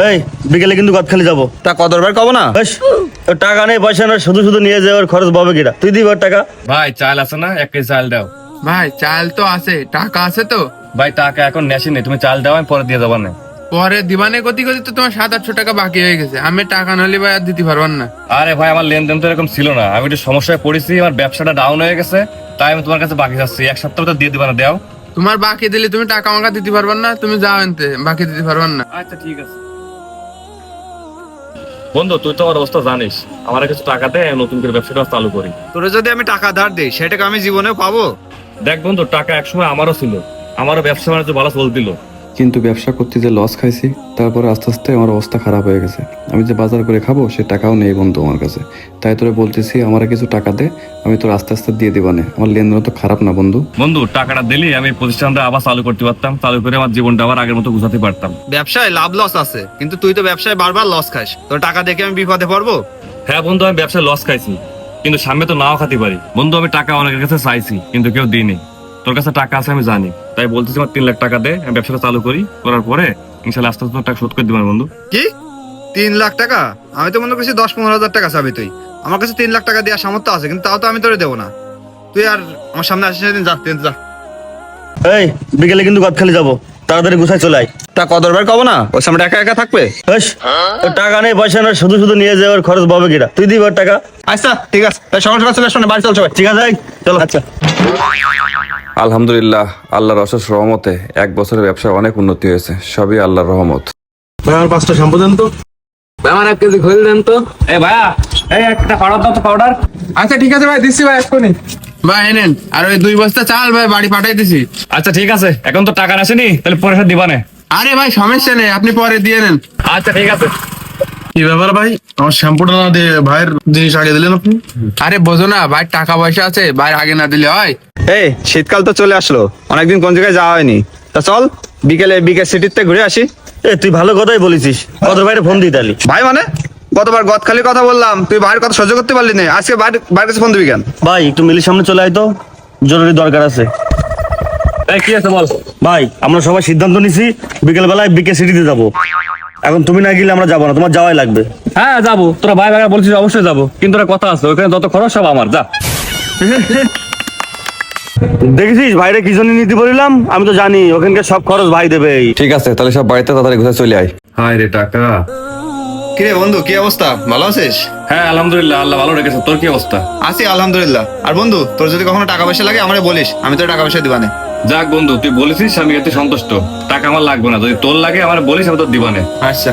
এই বিকেলে কিন্তু গদখালি যাবো। তা কদরবার কব না? বেশ, টাকা নেই পয়সা না, শুধু শুধু নিয়ে যাওয়ার খরচ পাবে কিনা? তুই দিবি ওর টাকা। ভাই চাল আছে না, 1 কেজি চাল দাও। ভাই চাল তো আছে, টাকা আছে তো? ভাই টাকা এখন নেশি নেই, তুমি চাল দাও, আমি পরে দিয়ে যাবো না। পরে দিবানে গতি গতি তো তোমার 700-800 টাকা বাকি হয়ে গেছে। আমি টাকা নাহলে ভাই আর দিতে পারবেন না। আরে ভাই আমার লেনদেন তো এরকম ছিল না, আমি একটু সমস্যায় পড়েছি, আমার ব্যবসাটা ডাউন হয়ে গেছে, তাই আমি তোমার কাছে বাকি যাচ্ছি। 1 সপ্তাহ তো দিয়ে দিবা না, দাও। তোমার বাকি দিলে তুমি টাকা আমাকে দিতে পারবেন না, তুমি যাও এনতে, বাকি দিতে পারবেন না। আচ্ছা ঠিক আছে বন্ধু, তুই তো আমার অবস্থা জানিস, আমার কিছু টাকা দে, নতুন করে ব্যবসাটা চালু করি। তোরে যদি আমি টাকা ধার দিই সেটাকে আমি জীবনেও পাবো? দেখ বন্ধু, টাকা একসময় আমারও ছিল, আমারও ব্যবসা বাণিজ্য ভালো চলছিল, কিন্তু ব্যবসা করতে যে লস খাইছি, তারপরে আস্তে আস্তে আমার অবস্থা খারাপ হয়ে গেছে। আমি যে বাজার করে খাবো সে টাকাও নেই বন্ধু আমার কাছে। তাই তোরে বলতেছি আমার কিছু টাকা দে, আমি তোর আস্তে আস্তে দিয়ে দিবানে। আমার লেনদেন তো খারাপ না বন্ধু। বন্ধু টাকাটা দিলি আমি প্রতিষ্ঠানটা আবার চালু করতে পারতাম, চালু করে আমার জীবনটা আবার আগের মতো গুছাতে পারতাম। ব্যবসায় লাভ লস আছে, কিন্তু তুই তো ব্যবসায় বারবার লস খাস। তোর টাকা দেখে আমি বিপদে পড়বো? হ্যাঁ বন্ধু, আমি ব্যবসায় লস খাইছি, কিন্তু সামনে তো নাও খাতে পারি। বন্ধু আমি টাকা অনেকের কাছে চাইছি, কিন্তু কেউ দিইনি। তোর কাছে টাকা আছে আমি জানি, তাই বলতেছি আমার 3 লাখ টাকা দে, আমি ব্যবসাটা চালু করি, করার পরে ইনশাল্লাহ আস্তে আস্তে তোর টাকা শোধ করে দিবেন বন্ধু। কি 3 লাখ টাকা? আমি তো মনে করছি 10-15 হাজার টাকা চাবি তুই। আমার কাছে 3 লাখ টাকা দেওয়ার সামর্থ্য আছে, কিন্তু তাও তো আমি তোরে দেবো না। তুই আর আমার সামনে আসিস না, যা তুই যা। এই বিকেলে কিন্তু গদখালি যাবো, তাড়াতাড়ি গুছাই চলে আয়। তা কদরবার কব না? ওর সামনে একা একা থাকবে? বেশ, টাকা নেই পয়সা না, শুধু শুধু নিয়ে যাওয়ার খরচ পাবে কিনা? তুই দিবি ওর টাকা। আচ্ছা ঠিক আছে, তাই সকাল সকাল চলে আসো না, বাড়ি চল সবাই। ঠিক আছে, চলো। আচ্ছা আলহামদুলিল্লাহ, আল্লাহর অশেষ রহমতে 1 বছরের ব্যবসায় অনেক উন্নতি হয়েছে। সবই আল্লাহর রহমত। ভাই আমার 5টা শ্যাম্পু দেন তো। আমার 1 কেজি খোল দেন তো। এই ভাইয়া, এই একটা পাউডার দাও তো, পাউডার। আচ্ছা ঠিক আছে ভাই, দিচ্ছি ভাই এক্ষুনি। ভাই এনেন, আর ওই 2 বস্তা চাল ভাই বাড়ি পাঠাই দিছি। আচ্ছা ঠিক আছে, এখন তো টাকা আসেনি, তাহলে পরে দিবা না। আরে ভাই সমস্যা নেই, আপনি পরে দিয়ে নেন। আচ্ছা ঠিক আছে। কি ব্যাপার ভাই, আমার শ্যাম্পুটা না দিয়ে ভাইয়ের জিনিস আগে দিলেন আপনি? আরে বোঝো না ভাই, টাকা পয়সা আছে, ভাই আগে না দিলে হয়? এই শীতকাল তো চলে আসলো, অনেকদিন কোন জায়গায় যাওয়া হয়নি। তা চল বিকেলে বিকেল সিটিতে ঘুরে আসি। তুই ভালো কথাই বলেছিস, কত বাইরে ফোন দিই তালি। ভাই মানে গতবার গদখালির কথা বললাম, তুই ভাইয়ের কথা সহ্য করতে পারলি না, আজকে ভাইয়ের কাছে ফোন দিবি কেন? ভাই একটু মিলির সামনে চলে আয় তো, জরুরি দরকার আছে। এই কি আছে বল। ভাই আমরা সবাই সিদ্ধান্ত নিছি বিকেল বেলায় বিকে সিটিতে যাবো। এখন তুমি না গেলে আমরা যাবো না, তোমার যাওয়াই লাগবে। হ্যাঁ যাবো, তোরা ভাই ভাই বলছিস অবশ্যই যাবো, কিন্তু একটা কথা আছে, ওখানে যত খরচ সব আমার। যা। দেখেছিস ভাইরে কি জন্য নিতে বললাম? আমি তো জানি ওখানকার সব খরচ ভাই দেবে। ঠিক আছে, তাহলে সব বাড়িতে তাড়াতাড়ি ঘুরে চলে আয়। হায় রে টাকা। কিরে বন্ধু, কি অবস্থা? ভালো আছিস? হ্যাঁ আলহামদুলিল্লাহ, আল্লাহ ভালো রেখেছে। তোর কি অবস্থা? আছি আলহামদুলিল্লাহ। আর বন্ধু, তোর যদি কখনো টাকা পয়সা লাগে আমারে বলিস, আমি তোর টাকা পয়সা দিবানে। যাক বন্ধু, তুই বলেছিস, আমি এতে সন্তুষ্ট। টাকা আমার লাগবে না, যদি তোর লাগে আমার বলিস, আমি তোর দিবানে। আচ্ছা।